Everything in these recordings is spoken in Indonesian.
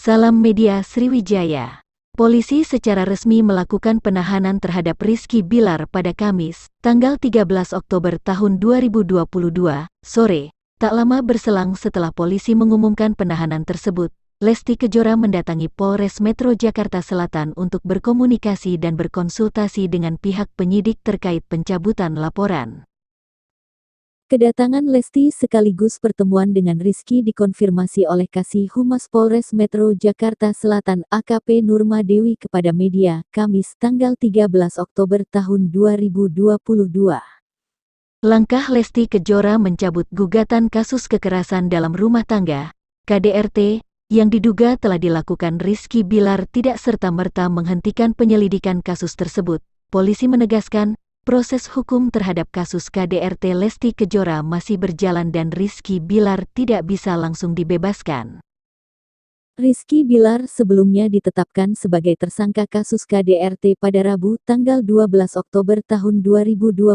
Salam Media Sriwijaya. Polisi secara resmi melakukan penahanan terhadap Rizky Bilar pada Kamis, tanggal 13 Oktober tahun 2022, sore. Tak lama berselang setelah polisi mengumumkan penahanan tersebut, Lesti Kejora mendatangi Polres Metro Jakarta Selatan untuk berkomunikasi dan berkonsultasi dengan pihak penyidik terkait pencabutan laporan. Kedatangan Lesti sekaligus pertemuan dengan Rizky dikonfirmasi oleh Kasih Humas Polres Metro Jakarta Selatan AKP Nurma Dewi kepada media, Kamis tanggal 13 Oktober tahun 2022. Langkah Lesti Kejora mencabut gugatan kasus kekerasan dalam rumah tangga, KDRT, yang diduga telah dilakukan Rizky Bilar tidak serta-merta menghentikan penyelidikan kasus tersebut. Polisi menegaskan, proses hukum terhadap kasus KDRT Lesti Kejora masih berjalan dan Rizky Bilar tidak bisa langsung dibebaskan. Rizky Bilar sebelumnya ditetapkan sebagai tersangka kasus KDRT pada Rabu tanggal 12 Oktober tahun 2022,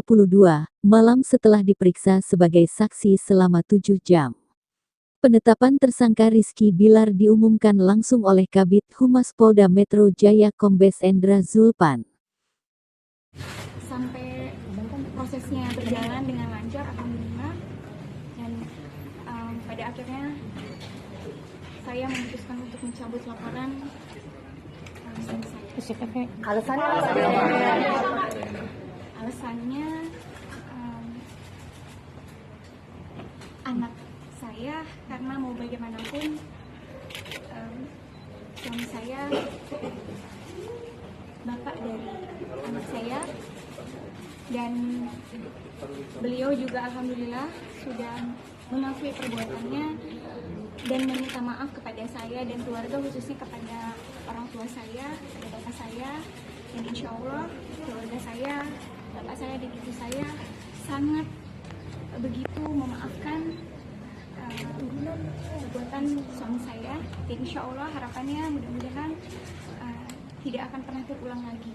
malam setelah diperiksa sebagai saksi selama 7 jam. Penetapan tersangka Rizky Bilar diumumkan langsung oleh Kabid Humas Polda Metro Jaya Kombes Endra Zulpan. Sampai prosesnya berjalan dengan lancar, alhamdulillah, dan pada akhirnya saya memutuskan untuk mencabut laporan alasannya anak saya, karena mau bagaimanapun suami saya bapak dari anak saya, dan beliau juga alhamdulillah sudah mengakui perbuatannya dan meminta maaf kepada saya dan keluarga, khususnya kepada orang tua saya, kepada bapak saya, dan insya Allah keluarga saya, bapak saya dan ibu saya sangat begitu memaafkan perbuatan suami saya, dan insya Allah harapannya mudah-mudahan tidak akan pernah terulang lagi.